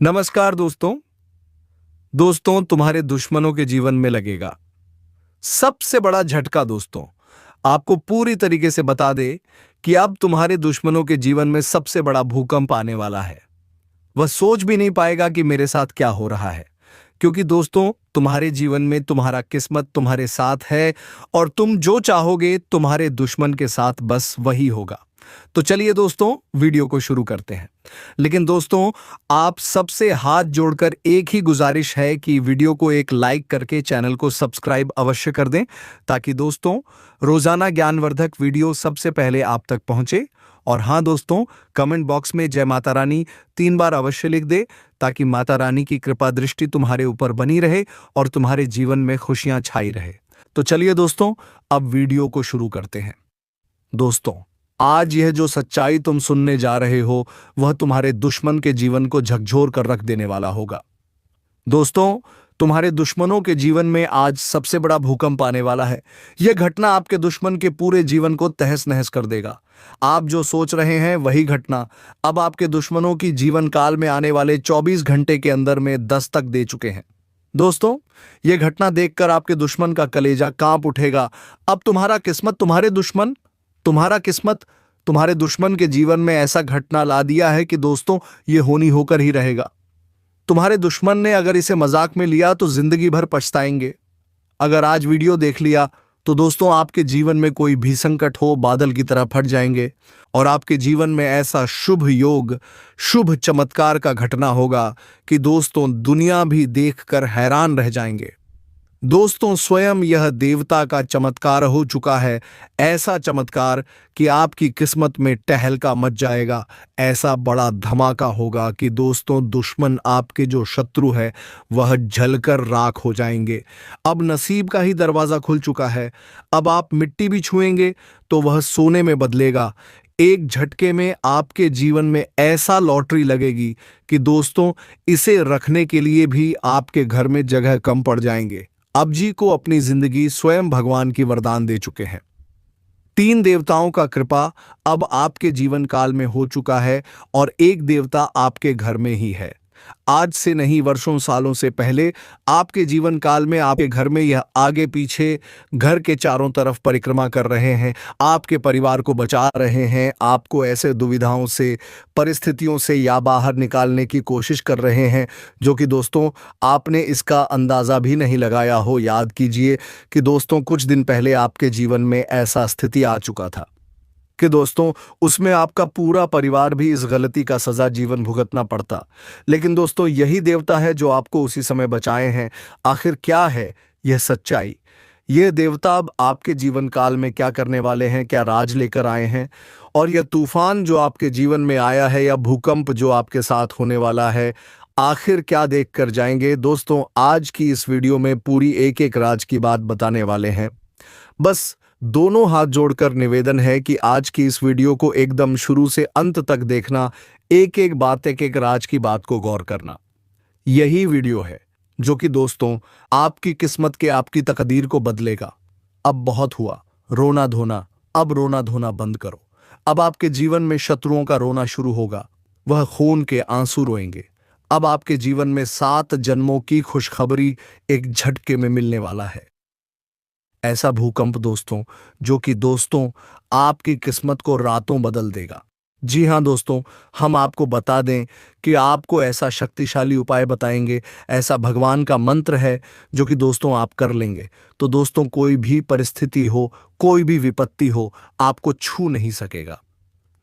नमस्कार दोस्तों। तुम्हारे दुश्मनों के जीवन में लगेगा सबसे बड़ा झटका। आपको पूरी तरीके से बता दे कि अब तुम्हारे दुश्मनों के जीवन में सबसे बड़ा भूकंप आने वाला है। वह सोच भी नहीं पाएगा कि मेरे साथ क्या हो रहा है, क्योंकि तुम्हारे जीवन में तुम्हारा किस्मत तुम्हारे साथ है और तुम जो चाहोगे तुम्हारे दुश्मन के साथ बस वही होगा। तो चलिए दोस्तों, वीडियो को शुरू करते हैं। लेकिन दोस्तों, आप सबसे हाथ जोड़कर एक ही गुजारिश है कि वीडियो को एक लाइक करके चैनल को सब्सक्राइब अवश्य कर दें, ताकि दोस्तों रोजाना ज्ञानवर्धक वीडियो सबसे पहले आप तक पहुंचे। और हाँ दोस्तों, कमेंट बॉक्स में जय माता रानी 3 बार अवश्य लिख दे, ताकि माता रानी की कृपा दृष्टि तुम्हारे ऊपर बनी रहे और तुम्हारे जीवन में खुशियां छाई रहे। तो चलिए दोस्तों, अब वीडियो को शुरू करते हैं। दोस्तों, आज यह जो सच्चाई तुम सुनने जा रहे हो वह तुम्हारे दुश्मन के जीवन को झकझोर कर रख देने वाला होगा। दोस्तों, तुम्हारे दुश्मनों के जीवन में आज सबसे बड़ा भूकंप आने वाला है। यह घटना आपके दुश्मन के पूरे जीवन को तहस नहस कर देगा। आप जो सोच रहे हैं वही घटना अब आपके दुश्मनों की जीवन काल में आने वाले 24 घंटे के अंदर में दस्तक दे चुके हैं। दोस्तों, यह घटना देखकर आपके दुश्मन का कलेजा कांप उठेगा। अब तुम्हारा किस्मत तुम्हारे दुश्मन के जीवन में ऐसा घटना ला दिया है कि दोस्तों ये होनी होकर ही रहेगा। तुम्हारे दुश्मन ने अगर इसे मजाक में लिया तो जिंदगी भर पछताएंगे। अगर आज वीडियो देख लिया तो दोस्तों आपके जीवन में कोई भी संकट हो बादल की तरह फट जाएंगे और आपके जीवन में ऐसा शुभ योग, शुभ चमत्कार का घटना होगा कि दोस्तों दुनिया भी देखकर हैरान रह जाएंगे। दोस्तों, स्वयं यह देवता का चमत्कार हो चुका है। ऐसा चमत्कार कि आपकी किस्मत में टहलका मच जाएगा। ऐसा बड़ा धमाका होगा कि दोस्तों दुश्मन आपके जो शत्रु है वह जलकर राख हो जाएंगे। अब नसीब का ही दरवाजा खुल चुका है। अब आप मिट्टी भी छुएंगे तो वह सोने में बदलेगा। एक झटके में आपके जीवन में ऐसा लॉटरी लगेगी कि दोस्तों इसे रखने के लिए भी आपके घर में जगह कम पड़ जाएंगे। अब जी को अपनी जिंदगी स्वयं भगवान की वरदान दे चुके हैं। 3 देवताओं का कृपा अब आपके जीवन काल में हो चुका है और एक देवता आपके घर में ही है। आज से नहीं, वर्षों सालों से पहले आपके जीवन काल में आपके घर में यह आगे पीछे घर के चारों तरफ परिक्रमा कर रहे हैं, आपके परिवार को बचा रहे हैं, आपको ऐसे दुविधाओं से, परिस्थितियों से या बाहर निकालने की कोशिश कर रहे हैं जो कि दोस्तों आपने इसका अंदाजा भी नहीं लगाया हो। याद कीजिए कि दोस्तों कुछ दिन पहले आपके जीवन में ऐसा स्थिति आ चुका था कि दोस्तों उसमें आपका पूरा परिवार भी इस गलती का सजा जीवन भुगतना पड़ता। लेकिन दोस्तों यही देवता है जो आपको उसी समय बचाए हैं। आखिर क्या है यह सच्चाई? ये देवता अब आपके जीवन काल में क्या करने वाले हैं, क्या राज लेकर आए हैं? और यह तूफान जो आपके जीवन में आया है या भूकंप जो आपके साथ होने वाला है, आखिर क्या देख कर जाएंगे? दोस्तों आज की इस वीडियो में पूरी एक एक राज की बात बताने वाले हैं। बस दोनों हाथ जोड़कर निवेदन है कि आज की इस वीडियो को एकदम शुरू से अंत तक देखना, एक एक बात, एक एक राज की बात को गौर करना। यही वीडियो है जो कि दोस्तों आपकी किस्मत के, आपकी तकदीर को बदलेगा। अब बहुत हुआ रोना धोना, अब रोना धोना बंद करो। अब आपके जीवन में शत्रुओं का रोना शुरू होगा, वह खून के आंसू रोएंगे। अब आपके जीवन में 7 जन्मों की खुशखबरी एक झटके में मिलने वाला है। ऐसा भूकंप दोस्तों जो कि दोस्तों आपकी किस्मत को रातों बदल देगा। जी हाँ दोस्तों, हम आपको बता दें कि आपको ऐसा शक्तिशाली उपाय बताएंगे, ऐसा भगवान का मंत्र है जो कि दोस्तों आप कर लेंगे तो दोस्तों कोई भी परिस्थिति हो, कोई भी विपत्ति हो, आपको छू नहीं सकेगा।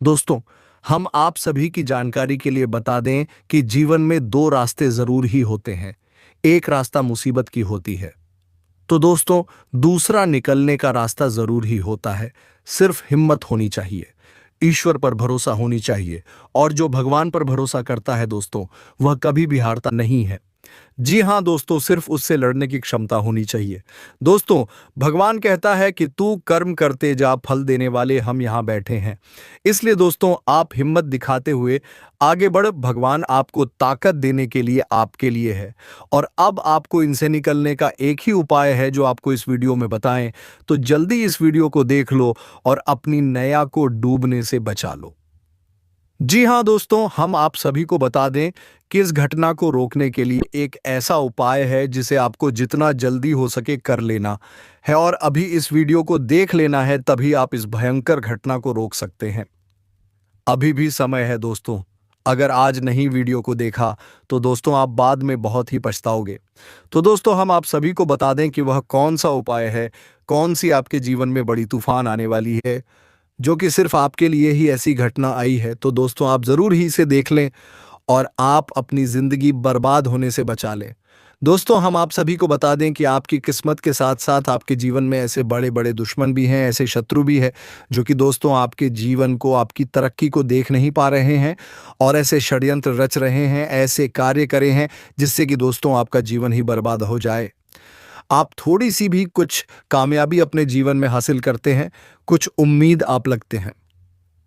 दोस्तों हम आप सभी की जानकारी के लिए बता दें कि जीवन में 2 रास्ते जरूर ही होते हैं। एक रास्ता मुसीबत की होती है तो दोस्तों दूसरा निकलने का रास्ता जरूर ही होता है। सिर्फ हिम्मत होनी चाहिए, ईश्वर पर भरोसा होनी चाहिए, और जो भगवान पर भरोसा करता है दोस्तों वह कभी भी हारता नहीं है। जी हाँ दोस्तों, सिर्फ उससे लड़ने की क्षमता होनी चाहिए। दोस्तों भगवान कहता है कि तू कर्म करते जा, फल देने वाले हम यहाँ बैठे हैं। इसलिए दोस्तों आप हिम्मत दिखाते हुए आगे बढ़, भगवान आपको ताकत देने के लिए आपके लिए है। और अब आपको इनसे निकलने का एक ही उपाय है जो आपको इस वीडियो में बताएं, तो जल्दी इस वीडियो को देख लो और अपनी नैया को डूबने से बचा लो। जी हाँ दोस्तों, हम आप सभी को बता दें कि इस घटना को रोकने के लिए एक ऐसा उपाय है जिसे आपको जितना जल्दी हो सके कर लेना है और अभी इस वीडियो को देख लेना है, तभी आप इस भयंकर घटना को रोक सकते हैं। अभी भी समय है दोस्तों। अगर आज नहीं वीडियो को देखा तो दोस्तों आप बाद में बहुत ही पछताओगे। तो दोस्तों हम आप सभी को बता दें कि वह कौन सा उपाय है, कौन सी आपके जीवन में बड़ी तूफान आने वाली है, जो कि सिर्फ आपके लिए ही ऐसी घटना आई है। तो दोस्तों आप ज़रूर ही इसे देख लें और आप अपनी ज़िंदगी बर्बाद होने से बचा लें। दोस्तों हम आप सभी को बता दें कि आपकी किस्मत के साथ साथ आपके जीवन में ऐसे बड़े बड़े दुश्मन भी हैं, ऐसे शत्रु भी हैं जो कि दोस्तों आपके जीवन को, आपकी तरक्की को देख नहीं पा रहे हैं और ऐसे षड्यंत्र रच रहे हैं, ऐसे कार्य करे हैं जिससे कि दोस्तों आपका जीवन ही बर्बाद हो जाए। आप थोड़ी सी भी कुछ कामयाबी अपने जीवन में हासिल करते हैं, कुछ उम्मीद आप लगते हैं,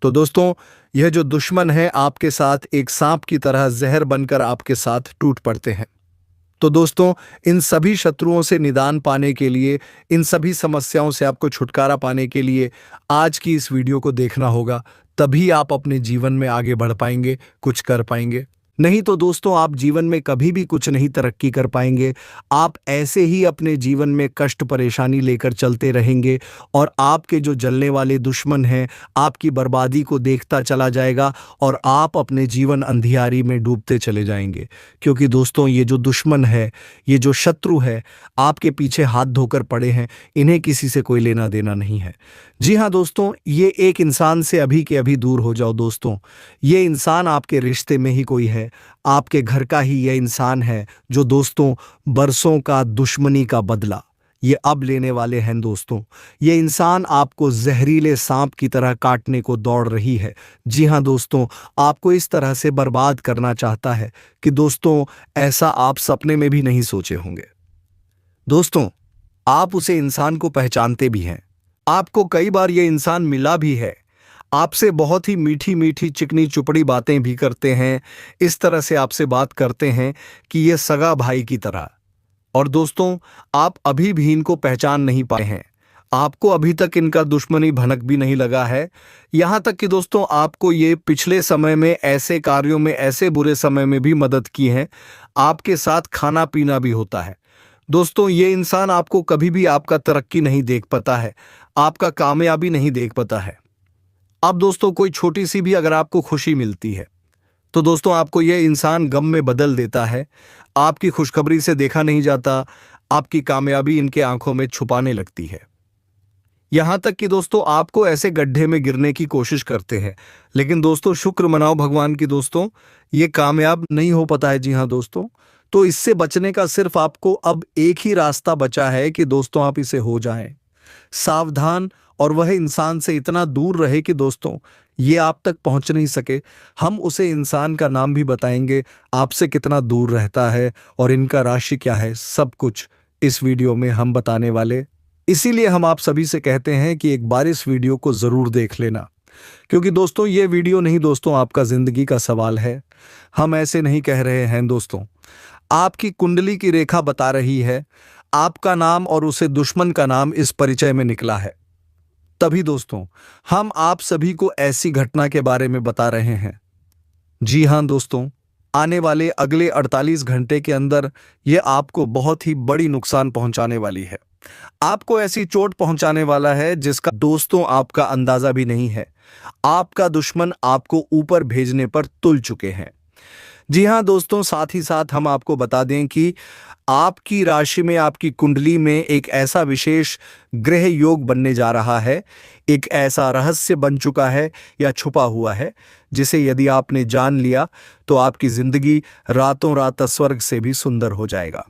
तो दोस्तों यह जो दुश्मन है आपके साथ एक सांप की तरह जहर बनकर आपके साथ टूट पड़ते हैं। तो दोस्तों इन सभी शत्रुओं से निदान पाने के लिए, इन सभी समस्याओं से आपको छुटकारा पाने के लिए आज की इस वीडियो को देखना होगा, तभी आप अपने जीवन में आगे बढ़ पाएंगे, कुछ कर पाएंगे। नहीं तो दोस्तों आप जीवन में कभी भी कुछ नहीं तरक्की कर पाएंगे। आप ऐसे ही अपने जीवन में कष्ट परेशानी लेकर चलते रहेंगे और आपके जो जलने वाले दुश्मन हैं आपकी बर्बादी को देखता चला जाएगा और आप अपने जीवन अंधियारी में डूबते चले जाएंगे। क्योंकि दोस्तों ये जो दुश्मन है, ये जो शत्रु है, आपके पीछे हाथ धोकर पड़े हैं, इन्हें किसी से कोई लेना देना नहीं है। जी हाँ दोस्तों, ये एक इंसान से अभी के अभी दूर हो जाओ दोस्तों। ये इंसान आपके रिश्ते में ही कोई है, आपके घर का ही यह इंसान है जो दोस्तों बरसों का दुश्मनी का बदला ये अब लेने वाले हैं दोस्तों। ये इंसान आपको जहरीले सांप की तरह काटने को दौड़ रही है। जी हाँ दोस्तों, आपको इस तरह से बर्बाद करना चाहता है कि दोस्तों ऐसा आप सपने में भी नहीं सोचे होंगे। दोस्तों आप उसे इंसान को पहचानते भी हैं, आपको कई बार ये इंसान मिला भी है, आपसे बहुत ही मीठी मीठी चिकनी चुपड़ी बातें भी करते हैं, इस तरह से आपसे बात करते हैं कि ये सगा भाई की तरह। और दोस्तों आप अभी भी इनको पहचान नहीं पाए हैं, आपको अभी तक इनका दुश्मनी भनक भी नहीं लगा है। यहाँ तक कि दोस्तों आपको ये पिछले समय में ऐसे कार्यों में, ऐसे बुरे समय में भी मदद की है, आपके साथ खाना पीना भी होता है। दोस्तों ये इंसान आपको कभी भी आपका तरक्की नहीं देख पाता है, आपका कामयाबी नहीं देख पाता है। अब दोस्तों कोई छोटी सी भी अगर आपको खुशी मिलती है तो दोस्तों आपको यह इंसान गम में बदल देता है, आपकी खुशखबरी से देखा नहीं जाता, आपकी कामयाबी इनके आंखों में छुपाने लगती है। यहां तक कि दोस्तों आपको ऐसे गड्ढे में गिरने की कोशिश करते हैं, लेकिन दोस्तों शुक्र मनाओ भगवान की दोस्तों, ये कामयाब नहीं हो पाता है। जी हाँ दोस्तों, तो इससे बचने का सिर्फ आपको अब एक ही रास्ता बचा है कि दोस्तों आप इसे हो जाएं सावधान और वह इंसान से इतना दूर रहे कि दोस्तों ये आप तक पहुंच नहीं सके। हम उसे इंसान का नाम भी बताएंगे, आपसे कितना दूर रहता है और इनका राशि क्या है, सब कुछ इस वीडियो में हम बताने वाले। इसीलिए हम आप सभी से कहते हैं कि एक बार इस वीडियो को जरूर देख लेना, क्योंकि दोस्तों ये वीडियो नहीं दोस्तों आपका जिंदगी का सवाल है। हम ऐसे नहीं कह रहे हैं दोस्तों, आपकी कुंडली की रेखा बता रही है, आपका नाम और उसे दुश्मन का नाम इस परिचय में निकला है। तभी दोस्तों हम आप सभी को ऐसी घटना के बारे में बता रहे हैं। जी हां दोस्तों, आने वाले अगले 48 घंटे के अंदर यह आपको बहुत ही बड़ी नुकसान पहुंचाने वाली है, आपको ऐसी चोट पहुंचाने वाला है जिसका दोस्तों आपका अंदाजा भी नहीं है। आपका दुश्मन आपको ऊपर भेजने पर तुल चुके हैं। जी हाँ दोस्तों, साथ ही साथ हम आपको बता दें कि आपकी राशि में, आपकी कुंडली में एक ऐसा विशेष ग्रह योग बनने जा रहा है, एक ऐसा रहस्य बन चुका है या छुपा हुआ है जिसे यदि आपने जान लिया तो आपकी जिंदगी रातों रात स्वर्ग से भी सुंदर हो जाएगा।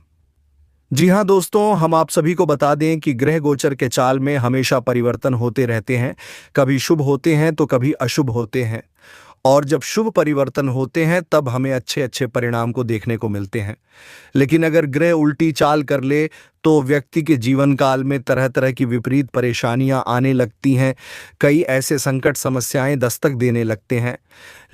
जी हाँ दोस्तों, हम आप सभी को बता दें कि ग्रह गोचर के चाल में हमेशा परिवर्तन होते रहते हैं, कभी शुभ होते हैं तो कभी अशुभ होते हैं, और जब शुभ परिवर्तन होते हैं तब हमें अच्छे अच्छे परिणाम को देखने को मिलते हैं। लेकिन अगर ग्रह उल्टी चाल कर ले तो व्यक्ति के जीवन काल में तरह तरह की विपरीत परेशानियां आने लगती हैं, कई ऐसे संकट समस्याएं दस्तक देने लगते हैं।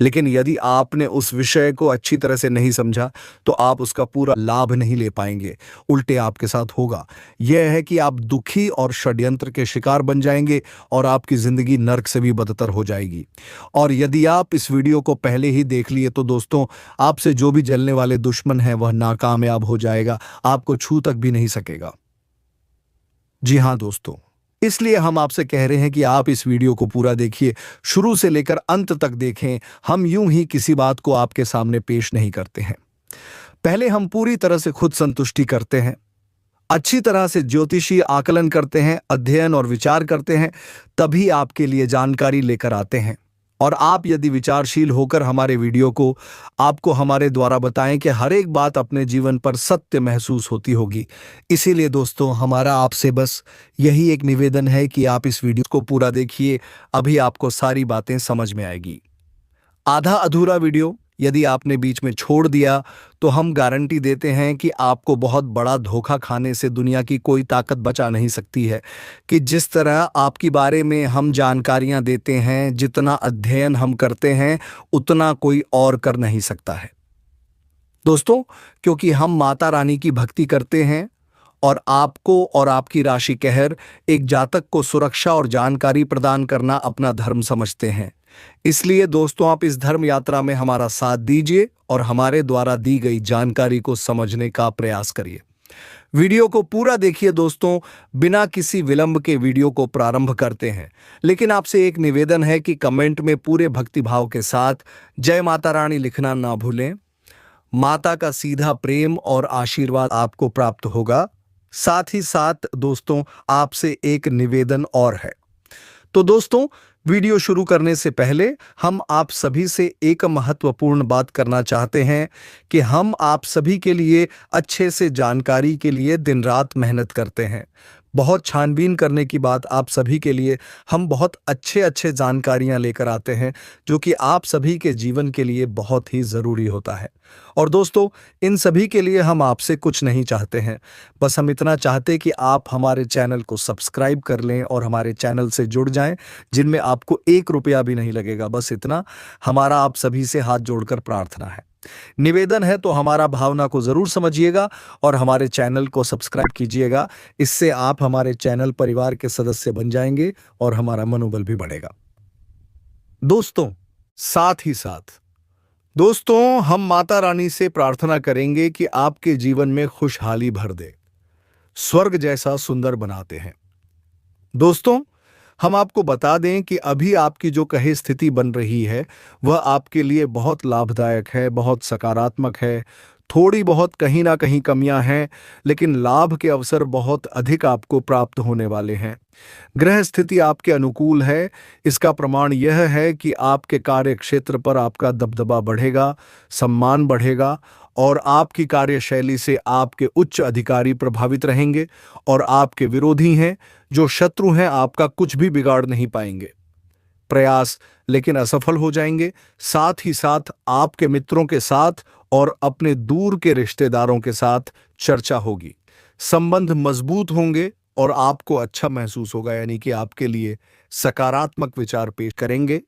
लेकिन यदि आपने उस विषय को अच्छी तरह से नहीं समझा तो आप उसका पूरा लाभ नहीं ले पाएंगे। उल्टे आपके साथ होगा यह है कि आप दुखी और षड्यंत्र के शिकार बन जाएंगे और आपकी जिंदगी नर्क से भी बदतर हो जाएगी। और यदि आप इस वीडियो को पहले ही देख लिए तो दोस्तों, आपसे जो भी जलने वाले दुश्मन हैं वह नाकामयाब हो जाएगा, आपको छू तक भी नहीं सकेगा। जी हाँ दोस्तों, इसलिए हम आपसे कह रहे हैं कि आप इस वीडियो को पूरा देखिए, शुरू से लेकर अंत तक देखें। हम यूं ही किसी बात को आपके सामने पेश नहीं करते हैं। पहले हम पूरी तरह से खुद संतुष्टि करते हैं, अच्छी तरह से ज्योतिषीय आकलन करते हैं, अध्ययन और विचार करते हैं, तभी आपके लिए जानकारी लेकर आते हैं। और आप यदि विचारशील होकर हमारे वीडियो को आपको हमारे द्वारा बताएं कि हर एक बात अपने जीवन पर सत्य महसूस होती होगी। इसीलिए दोस्तों, हमारा आपसे बस यही एक निवेदन है कि आप इस वीडियो को पूरा देखिए, अभी आपको सारी बातें समझ में आएगी। आधा अधूरा वीडियो यदि आपने बीच में छोड़ दिया तो हम गारंटी देते हैं कि आपको बहुत बड़ा धोखा खाने से दुनिया की कोई ताकत बचा नहीं सकती है। कि जिस तरह आपके बारे में हम जानकारियां देते हैं, जितना अध्ययन हम करते हैं, उतना कोई और कर नहीं सकता है दोस्तों। क्योंकि हम माता रानी की भक्ति करते हैं और आपको और आपकी राशि कहर एक जातक को सुरक्षा और जानकारी प्रदान करना अपना धर्म समझते हैं। इसलिए दोस्तों, आप इस धर्म यात्रा में हमारा साथ दीजिए और हमारे द्वारा दी गई जानकारी को समझने का प्रयास करिए। वीडियो को पूरा देखिए दोस्तों। बिना किसी विलंब के वीडियो को प्रारंभ करते हैं, लेकिन आपसे एक निवेदन है कि कमेंट में पूरे भक्तिभाव के साथ जय माता रानी लिखना ना भूलें। माता का सीधा प्रेम और आशीर्वाद आपको प्राप्त होगा। साथ ही साथ दोस्तों, आपसे एक निवेदन और है। तो दोस्तों, वीडियो शुरू करने से पहले हम आप सभी से एक महत्वपूर्ण बात करना चाहते हैं कि हम आप सभी के लिए अच्छे से जानकारी के लिए दिन रात मेहनत करते हैं। बहुत छानबीन करने की बात आप सभी के लिए हम बहुत अच्छे जानकारियां लेकर आते हैं, जो कि आप सभी के जीवन के लिए बहुत ही ज़रूरी होता है। और दोस्तों, इन सभी के लिए हम आपसे कुछ नहीं चाहते हैं, बस हम इतना चाहते कि आप हमारे चैनल को सब्सक्राइब कर लें और हमारे चैनल से जुड़ जाएं, जिनमें आपको 1 रुपया भी नहीं लगेगा। बस इतना हमारा आप सभी से हाथ जोड़कर प्रार्थना है, निवेदन है। तो हमारा भावना को जरूर समझिएगा और हमारे चैनल को सब्सक्राइब कीजिएगा। इससे आप हमारे चैनल परिवार के सदस्य बन जाएंगे और हमारा मनोबल भी बढ़ेगा। दोस्तों, साथ ही साथ दोस्तों, हम माता रानी से प्रार्थना करेंगे कि आपके जीवन में खुशहाली भर दे, स्वर्ग जैसा सुंदर बनाते हैं। दोस्तों, हम आपको बता दें कि अभी आपकी जो कहे स्थिति बन रही है वह आपके लिए बहुत लाभदायक है, बहुत सकारात्मक है। थोड़ी बहुत कहीं ना कहीं कमियां हैं, लेकिन लाभ के अवसर बहुत अधिक आपको प्राप्त होने वाले हैं। ग्रह स्थिति आपके अनुकूल है। इसका प्रमाण यह है कि आपके कार्य क्षेत्र पर आपका दबदबा बढ़ेगा, सम्मान बढ़ेगा और आपकी कार्यशैली से आपके उच्च अधिकारी प्रभावित रहेंगे और आपके विरोधी हैं, जो शत्रु हैं, आपका कुछ भी बिगाड़ नहीं पाएंगे। प्रयास लेकिन असफल हो जाएंगे। साथ ही साथ आपके मित्रों के साथ और अपने दूर के रिश्तेदारों के साथ चर्चा होगी, संबंध मजबूत होंगे और आपको अच्छा महसूस होगा, यानी कि आपके लिए सकारात्मक विचार पेश करेंगे,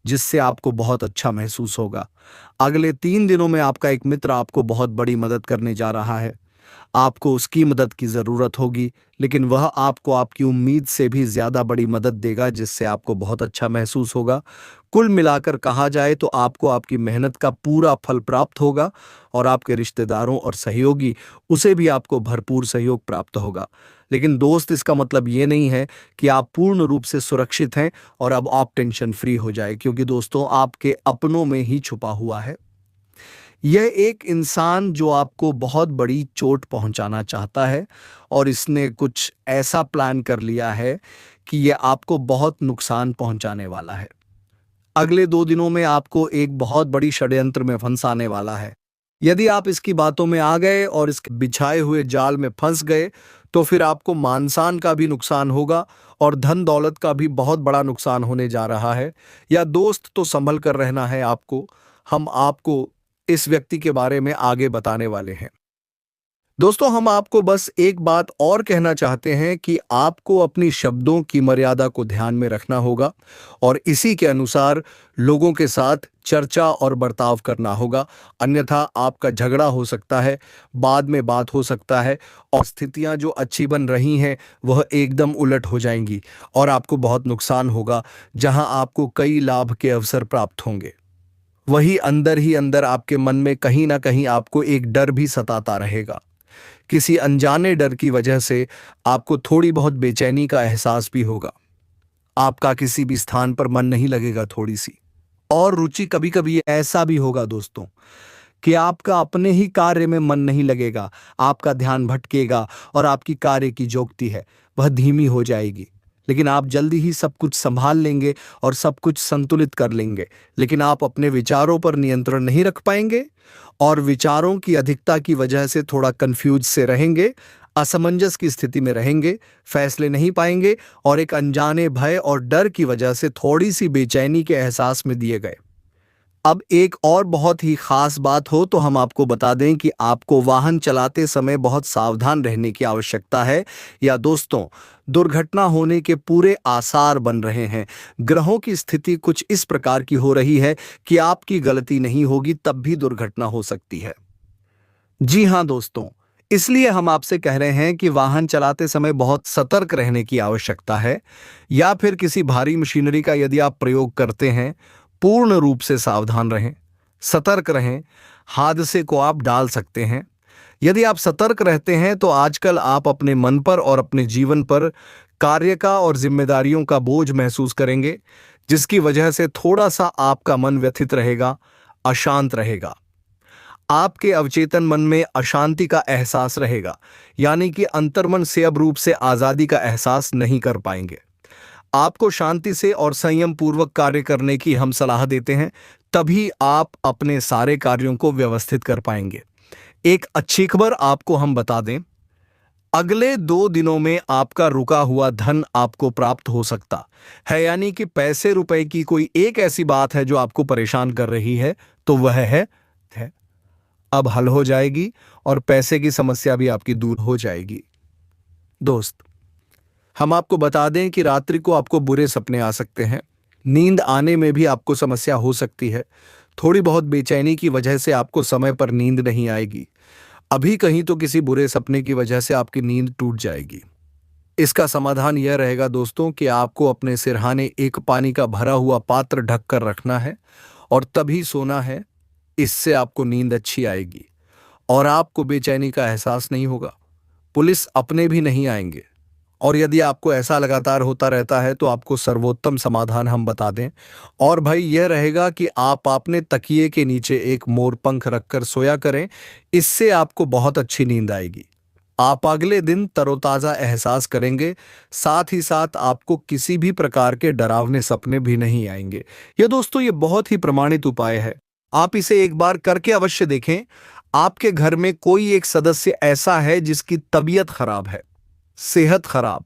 जिससे आपको बहुत अच्छा महसूस होगा। अगले 3 दिनों में आपका एक मित्र आपको बहुत बड़ी मदद करने जा रहा है। आपको उसकी मदद की ज़रूरत होगी, लेकिन वह आपको आपकी उम्मीद से भी ज़्यादा बड़ी मदद देगा, जिससे आपको बहुत अच्छा महसूस होगा। कुल मिलाकर कहा जाए तो आपको आपकी मेहनत का पूरा फल प्राप्त होगा और आपके रिश्तेदारों और सहयोगी उसे भी आपको भरपूर सहयोग प्राप्त होगा। लेकिन दोस्त, इसका मतलब ये नहीं है कि आप पूर्ण रूप से सुरक्षित हैं और अब आप टेंशन फ्री हो जाए, क्योंकि दोस्तों, आपके अपनों में ही छुपा हुआ है यह एक इंसान जो आपको बहुत बड़ी चोट पहुंचाना चाहता है और इसने कुछ ऐसा प्लान कर लिया है कि यह आपको बहुत नुकसान पहुंचाने वाला है। अगले 2 दिनों में आपको एक बहुत बड़ी षड्यंत्र में फंसाने वाला है। यदि आप इसकी बातों में आ गए और इसके बिछाए हुए जाल में फंस गए तो फिर आपको मानसान का भी नुकसान होगा और धन दौलत का भी बहुत बड़ा नुकसान होने जा रहा है। या दोस्त, तो संभल कर रहना है आपको। हम आपको इस व्यक्ति के बारे में आगे बताने वाले हैं। दोस्तों, हम आपको बस एक बात और कहना चाहते हैं कि आपको अपनी शब्दों की मर्यादा को ध्यान में रखना होगा और इसी के अनुसार लोगों के साथ चर्चा और बर्ताव करना होगा। अन्यथा आपका झगड़ा हो सकता है, बाद में बात हो सकता है और स्थितियां जो अच्छी बन रही हैं वह एकदम उलट हो जाएंगी और आपको बहुत नुकसान होगा। जहां आपको कई लाभ के अवसर प्राप्त होंगे, वही अंदर ही अंदर आपके मन में कहीं ना कहीं आपको एक डर भी सताता रहेगा। किसी अनजाने डर की वजह से आपको थोड़ी बहुत बेचैनी का एहसास भी होगा। आपका किसी भी स्थान पर मन नहीं लगेगा थोड़ी सी। और रुचि कभी कभी ऐसा भी होगा दोस्तों कि आपका अपने ही कार्य में मन नहीं लगेगा, आपका ध्यान भटकेगा और आपकी कार्य की जो गति है वह धीमी हो जाएगी। लेकिन आप जल्दी ही सब कुछ संभाल लेंगे और सब कुछ संतुलित कर लेंगे। लेकिन आप अपने विचारों पर नियंत्रण नहीं रख पाएंगे और विचारों की अधिकता की वजह से थोड़ा कंफ्यूज से रहेंगे, असमंजस की स्थिति में रहेंगे, फैसले नहीं पाएंगे और एक अनजाने भय और डर की वजह से थोड़ी सी बेचैनी के एहसास में दिए गए। अब एक और बहुत ही खास बात हो तो हम आपको बता दें कि आपको वाहन चलाते समय बहुत सावधान रहने की आवश्यकता है। या दोस्तों, दुर्घटना होने के पूरे आसार बन रहे हैं। ग्रहों की स्थिति कुछ इस प्रकार की हो रही है कि आपकी गलती नहीं होगी तब भी दुर्घटना हो सकती है। जी हाँ दोस्तों, इसलिए हम आपसे कह रहे हैं कि वाहन चलाते समय बहुत सतर्क रहने की आवश्यकता है। या फिर किसी भारी मशीनरी का यदि आप प्रयोग करते हैं, पूर्ण रूप से सावधान रहें, सतर्क रहें। हादसे को आप डाल सकते हैं। यदि आप सतर्क रहते हैं तो आजकल आप अपने मन पर और अपने जीवन पर कार्य का और जिम्मेदारियों का बोझ महसूस करेंगे, जिसकी वजह से थोड़ा सा आपका मन व्यथित रहेगा, अशांत रहेगा। आपके अवचेतन मन में अशांति का एहसास रहेगा, यानी कि अंतर्मन से अब रूप से आजादी का एहसास नहीं कर पाएंगे। आपको शांति से और संयम पूर्वक कार्य करने की हम सलाह देते हैं, तभी आप अपने सारे कार्यों को व्यवस्थित कर पाएंगे। एक अच्छी खबर आपको हम बता दें, अगले 2 दिनों में आपका रुका हुआ धन आपको प्राप्त हो सकता है। यानी कि पैसे रुपए की कोई एक ऐसी बात है जो आपको परेशान कर रही है तो वह है अब हल हो जाएगी और पैसे की समस्या भी आपकी दूर हो जाएगी। दोस्त, हम आपको बता दें कि रात्रि को आपको बुरे सपने आ सकते हैं। नींद आने में भी आपको समस्या हो सकती है। थोड़ी बहुत बेचैनी की वजह से आपको समय पर नींद नहीं आएगी। अभी कहीं तो किसी बुरे सपने की वजह से आपकी नींद टूट जाएगी। इसका समाधान यह रहेगा दोस्तों कि आपको अपने सिरहाने एक पानी का भरा हुआ पात्र ढक कर रखना है और तभी सोना है। इससे आपको नींद अच्छी आएगी और आपको बेचैनी का एहसास नहीं होगा। पुलिस अपने भी नहीं आएंगे। और यदि आपको ऐसा लगातार होता रहता है तो आपको सर्वोत्तम समाधान हम बता दें, और भाई यह रहेगा कि आप अपने तकिए के नीचे एक मोरपंख रखकर सोया करें। इससे आपको बहुत अच्छी नींद आएगी। आप अगले दिन तरोताजा एहसास करेंगे। साथ ही साथ आपको किसी भी प्रकार के डरावने सपने भी नहीं आएंगे। ये दोस्तों, ये बहुत ही प्रमाणित उपाय है। आप इसे एक बार करके अवश्य देखें। आपके घर में कोई एक सदस्य ऐसा है जिसकी तबीयत खराब है, सेहत खराब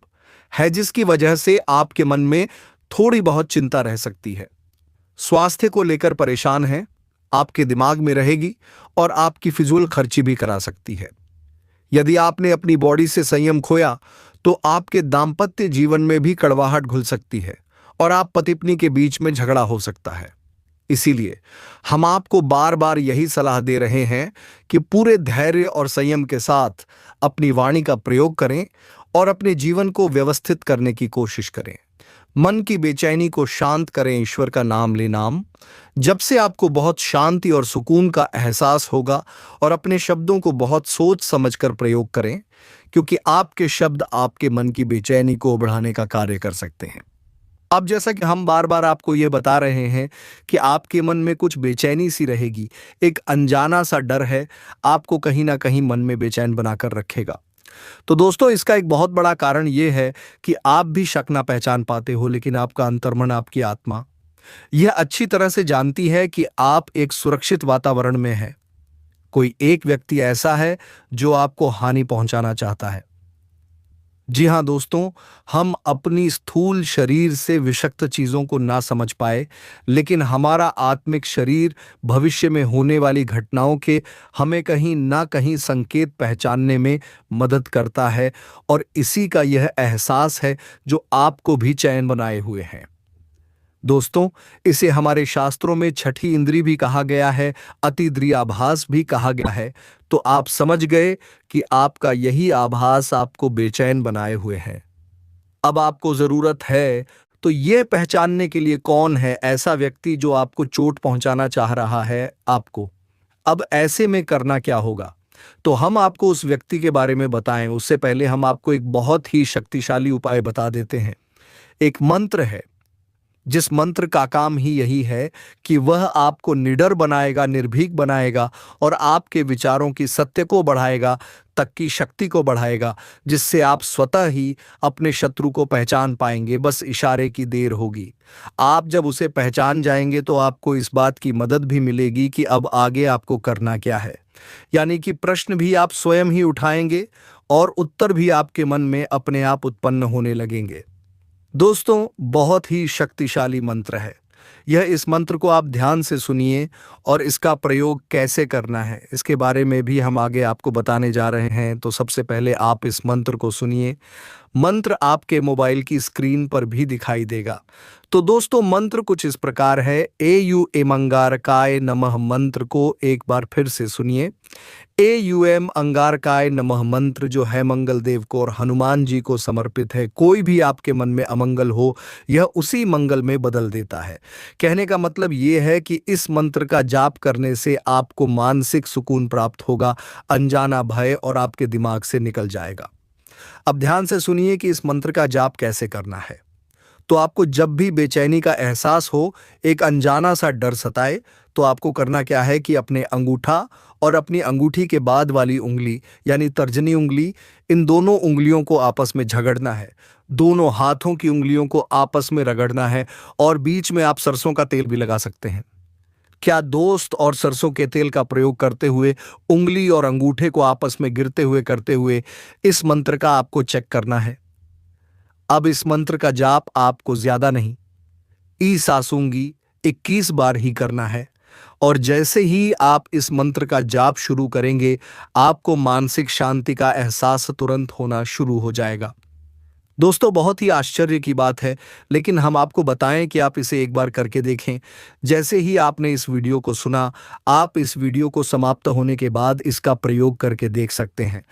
है, जिसकी वजह से आपके मन में थोड़ी बहुत चिंता रह सकती है, स्वास्थ्य को लेकर परेशान है, आपके दिमाग में रहेगी और आपकी फिजूल खर्ची भी करा सकती है। यदि आपने अपनी बॉडी से संयम खोया तो आपके दाम्पत्य जीवन में भी कड़वाहट घुल सकती है और आप पति पत्नी के बीच में झगड़ा हो सकता है। इसीलिए हम आपको बार बार यही सलाह दे रहे हैं कि पूरे धैर्य और संयम के साथ अपनी वाणी का प्रयोग करें और अपने जीवन को व्यवस्थित करने की कोशिश करें। मन की बेचैनी को शांत करें ईश्वर का नाम ले नाम। जब से आपको बहुत शांति और सुकून का एहसास होगा और अपने शब्दों को बहुत सोच समझकर प्रयोग करें, क्योंकि आपके शब्द आपके मन की बेचैनी को बढ़ाने का कार्य कर सकते हैं। अब जैसा कि हम बार बार आपको ये बता रहे हैं कि आपके मन में कुछ बेचैनी सी रहेगी, एक अनजाना सा डर है, आपको कहीं ना कहीं मन में बेचैन बनाकर रखेगा। तो दोस्तों, इसका एक बहुत बड़ा कारण ये है कि आप भी शक ना पहचान पाते हो, लेकिन आपका अंतर्मन, आपकी आत्मा यह अच्छी तरह से जानती है कि आप एक सुरक्षित वातावरण में हैं। कोई एक व्यक्ति ऐसा है जो आपको हानि पहुंचाना चाहता है। जी हाँ दोस्तों, हम अपनी स्थूल शरीर से विषक्त चीज़ों को ना समझ पाए, लेकिन हमारा आत्मिक शरीर भविष्य में होने वाली घटनाओं के हमें कहीं ना कहीं संकेत पहचानने में मदद करता है, और इसी का यह एहसास है जो आपको भी चैन बनाए हुए हैं। दोस्तों, इसे हमारे शास्त्रों में छठी इंद्री भी कहा गया है, अतिद्रिय आभास भी कहा गया है। तो आप समझ गए कि आपका यही आभास आपको बेचैन बनाए हुए है। अब आपको जरूरत है तो ये पहचानने के लिए कौन है ऐसा व्यक्ति जो आपको चोट पहुंचाना चाह रहा है आपको। अब ऐसे में करना क्या होगा, तो हम आपको उस व्यक्ति के बारे में बताएं उससे पहले हम आपको एक बहुत ही शक्तिशाली उपाय बता देते हैं। एक मंत्र है जिस मंत्र का काम ही यही है कि वह आपको निडर बनाएगा, निर्भीक बनाएगा और आपके विचारों की सत्य को बढ़ाएगा, तक की शक्ति को बढ़ाएगा, जिससे आप स्वतः ही अपने शत्रु को पहचान पाएंगे। बस इशारे की देर होगी। आप जब उसे पहचान जाएंगे तो आपको इस बात की मदद भी मिलेगी कि अब आगे आपको करना क्या है। यानी कि प्रश्न भी आप स्वयं ही उठाएंगे और उत्तर भी आपके मन में अपने आप उत्पन्न होने लगेंगे। दोस्तों, बहुत ही शक्तिशाली मंत्र है यह। इस मंत्र को आप ध्यान से सुनिए और इसका प्रयोग कैसे करना है इसके बारे में भी हम आगे आपको बताने जा रहे हैं। तो सबसे पहले आप इस मंत्र को सुनिए। मंत्र आपके मोबाइल की स्क्रीन पर भी दिखाई देगा। तो दोस्तों, मंत्र कुछ इस प्रकार है। एयूएम अंगारकाय नमः मंत्र को एक बार फिर से सुनिए। एयूएम अंगारकाय नमः मंत्र जो है मंगल देव को और हनुमान जी को समर्पित है। कोई भी आपके मन में अमंगल हो, यह उसी मंगल में बदल देता है। कहने का मतलब ये है कि इस मंत्र का जाप करने से आपको मानसिक सुकून प्राप्त होगा, अनजाना भय और आपके दिमाग से निकल जाएगा। अब ध्यान से सुनिए कि इस मंत्र का जाप कैसे करना है। तो आपको जब भी बेचैनी का एहसास हो, एक अनजाना सा डर सताए, तो आपको करना क्या है कि अपने अंगूठा और अपनी अंगूठी के बाद वाली उंगली यानी तर्जनी उंगली, इन दोनों उंगलियों को आपस में झगड़ना है। दोनों हाथों की उंगलियों को आपस में रगड़ना है और बीच में आप सरसों का तेल भी लगा सकते हैं। क्या दोस्त, और सरसों के तेल का प्रयोग करते हुए उंगली और अंगूठे को आपस में गिरते हुए करते हुए इस मंत्र का आपको चेक करना है। अब इस मंत्र का जाप आपको ज्यादा नहीं, ई सासूंगी 21 बार ही करना है। और जैसे ही आप इस मंत्र का जाप शुरू करेंगे, आपको मानसिक शांति का एहसास तुरंत होना शुरू हो जाएगा। दोस्तों, बहुत ही आश्चर्य की बात है, लेकिन हम आपको बताएं कि आप इसे एक बार करके देखें। जैसे ही आपने इस वीडियो को सुना, आप इस वीडियो को समाप्त होने के बाद इसका प्रयोग करके देख सकते हैं।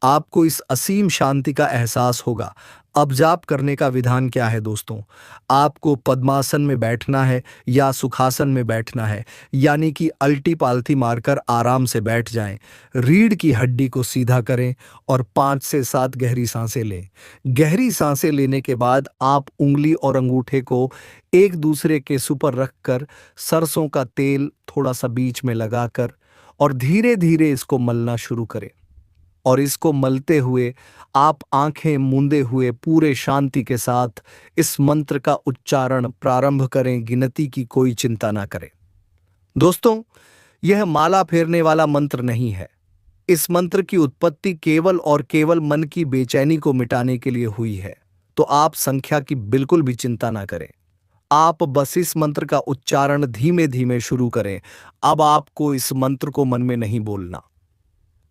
आपको इस असीम शांति का एहसास होगा। अब जाप करने का विधान क्या है दोस्तों? आपको पद्मासन में बैठना है या सुखासन में बैठना है, यानी कि अल्टी पालथी मारकर आराम से बैठ जाएं। रीढ़ की हड्डी को सीधा करें और 5 से 7 गहरी सांसें लें। गहरी सांसें लेने के बाद आप उंगली और अंगूठे को एक दूसरे के ऊपर रखकर सरसों का तेल थोड़ा सा बीच में लगाकर और धीरे धीरे इसको मलना शुरू करें। और इसको मलते हुए आप आंखें मूंदे हुए पूरे शांति के साथ इस मंत्र का उच्चारण प्रारंभ करें। गिनती की कोई चिंता ना करें। दोस्तों, यह माला फेरने वाला मंत्र नहीं है। इस मंत्र की उत्पत्ति केवल और केवल मन की बेचैनी को मिटाने के लिए हुई है। तो आप संख्या की बिल्कुल भी चिंता ना करें। आप बस इस मंत्र का उच्चारण धीमे धीमे शुरू करें। अब आपको इस मंत्र को मन में नहीं बोलना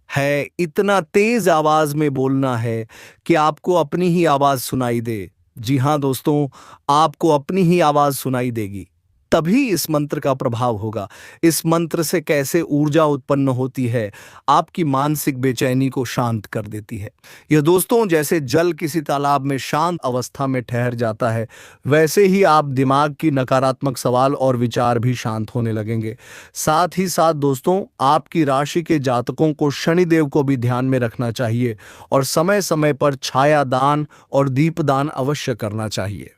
है, इतना तेज आवाज में बोलना है कि आपको अपनी ही आवाज सुनाई दे। जी हां दोस्तों, आपको अपनी ही आवाज सुनाई देगी, तभी इस मंत्र का प्रभाव होगा। इस मंत्र से कैसे ऊर्जा उत्पन्न होती है, आपकी मानसिक बेचैनी को शांत कर देती है। यह दोस्तों, जैसे जल किसी तालाब में शांत अवस्था में ठहर जाता है, वैसे ही आप दिमाग की नकारात्मक सवाल और विचार भी शांत होने लगेंगे। साथ ही साथ दोस्तों, आपकी राशि के जातकों को शनिदेव को भी ध्यान में रखना चाहिए और समय समय पर छाया दान और दीपदान अवश्य करना चाहिए।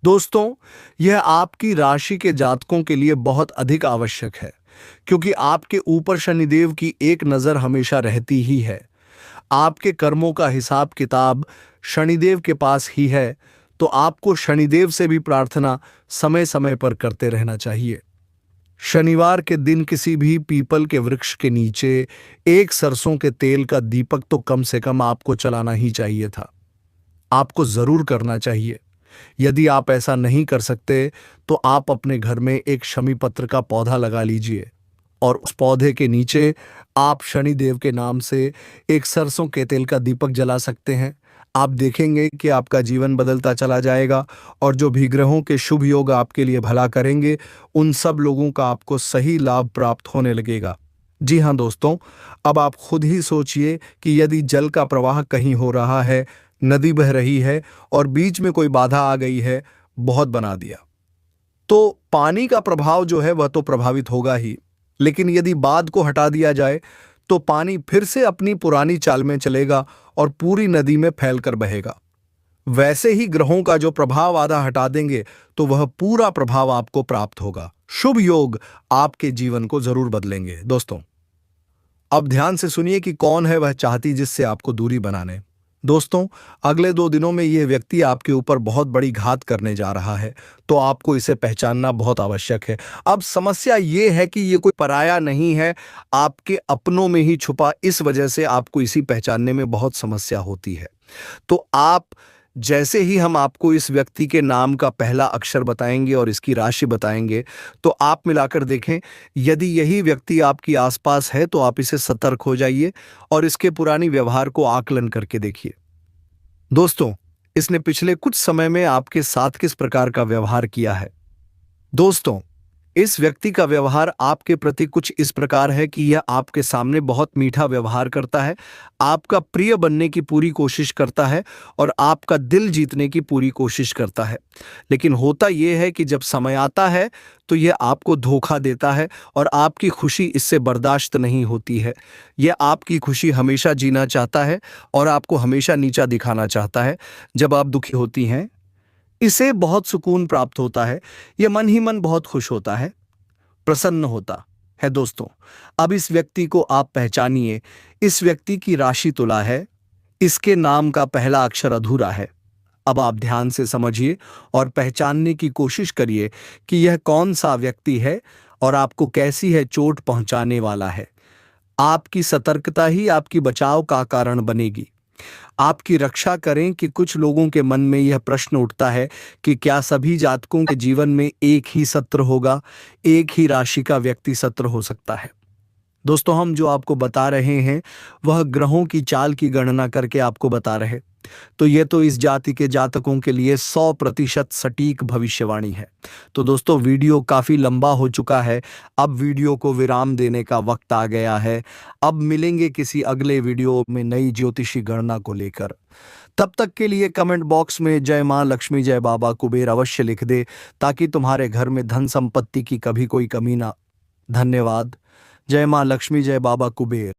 दोस्तों, यह आपकी राशि के जातकों के लिए बहुत अधिक आवश्यक है, क्योंकि आपके ऊपर शनिदेव की एक नज़र हमेशा रहती ही है। आपके कर्मों का हिसाब किताब शनिदेव के पास ही है, तो आपको शनिदेव से भी प्रार्थना समय समय पर करते रहना चाहिए। शनिवार के दिन किसी भी पीपल के वृक्ष के नीचे एक सरसों के तेल का दीपक तो कम से कम आपको चलाना ही चाहिए था। आपको जरूर करना चाहिए। यदि आप ऐसा नहीं कर सकते तो आप अपने घर में एक शमी पत्र का पौधा लगा लीजिए और उस पौधे के नीचे आप शनिदेव के नाम से एक सरसों के तेल का दीपक जला सकते हैं। आप देखेंगे कि आपका जीवन बदलता चला जाएगा और जो भी ग्रहों के शुभ योग आपके लिए भला करेंगे उन सब लोगों का आपको सही लाभ प्राप्त होने लगेगा। जी हाँ दोस्तों, अब आप खुद ही सोचिए कि यदि जल का प्रवाह कहीं हो रहा है, नदी बह रही है और बीच में कोई बाधा आ गई है, बहुत बना दिया, तो पानी का प्रभाव जो है वह तो प्रभावित होगा ही, लेकिन यदि बांध को हटा दिया जाए तो पानी फिर से अपनी पुरानी चाल में चलेगा और पूरी नदी में फैलकर बहेगा। वैसे ही ग्रहों का जो प्रभाव आधा हटा देंगे तो वह पूरा प्रभाव आपको प्राप्त होगा। शुभ योग आपके जीवन को जरूर बदलेंगे। दोस्तों, अब ध्यान से सुनिए कि कौन है वह चाहती जिससे आपको दूरी बनाने। दोस्तों, अगले 2 दिनों में यह व्यक्ति आपके ऊपर बहुत बड़ी घात करने जा रहा है, तो आपको इसे पहचानना बहुत आवश्यक है। अब समस्या यह है कि यह कोई पराया नहीं है, आपके अपनों में ही छुपा, इस वजह से आपको इसी पहचानने में बहुत समस्या होती है। तो आप जैसे ही हम आपको इस व्यक्ति के नाम का पहला अक्षर बताएंगे और इसकी राशि बताएंगे, तो आप मिलाकर देखें। यदि यही व्यक्ति आपके आसपास है तो आप इसे सतर्क हो जाइए और इसके पुरानी व्यवहार को आकलन करके देखिए। दोस्तों, इसने पिछले कुछ समय में आपके साथ किस प्रकार का व्यवहार किया है? दोस्तों, इस व्यक्ति का व्यवहार आपके प्रति कुछ इस प्रकार है कि यह आपके सामने बहुत मीठा व्यवहार करता है, आपका प्रिय बनने की पूरी कोशिश करता है और आपका दिल जीतने की पूरी कोशिश करता है। लेकिन होता यह है कि जब समय आता है तो यह आपको धोखा देता है और आपकी खुशी इससे बर्दाश्त नहीं होती है। यह आपकी खुशी हमेशा जीना चाहता है और आपको हमेशा नीचा दिखाना चाहता है। जब आप दुखी होती हैं, इसे बहुत सुकून प्राप्त होता है, यह मन ही मन बहुत खुश होता है, प्रसन्न होता है। दोस्तों, अब इस व्यक्ति को आप पहचानिए। इस व्यक्ति की राशि तुला है, इसके नाम का पहला अक्षर अधूरा है। अब आप ध्यान से समझिए और पहचानने की कोशिश करिए कि यह कौन सा व्यक्ति है और आपको कैसी है चोट पहुंचाने वाला है। आपकी सतर्कता ही आपकी बचाव का कारण बनेगी। आपकी रक्षा करें कि कुछ लोगों के मन में यह प्रश्न उठता है कि क्या सभी जातकों के जीवन में एक ही सत्र होगा, एक ही राशि का व्यक्ति सत्र हो सकता है? दोस्तों, हम जो आपको बता रहे हैं वह ग्रहों की चाल की गणना करके आपको बता रहे, तो यह तो इस जाति के जातकों के लिए 100% सटीक भविष्यवाणी है। तो दोस्तों, वीडियो काफी लंबा हो चुका है, अब वीडियो को विराम देने का वक्त आ गया है। अब मिलेंगे किसी अगले वीडियो में नई ज्योतिषी गणना को लेकर। तब तक के लिए कमेंट बॉक्स में जय मां लक्ष्मी जय बाबा कुबेर अवश्य लिख दे, ताकि तुम्हारे घर में धन संपत्ति की कभी कोई कमी ना। धन्यवाद। जय मां लक्ष्मी जय बाबा कुबेर।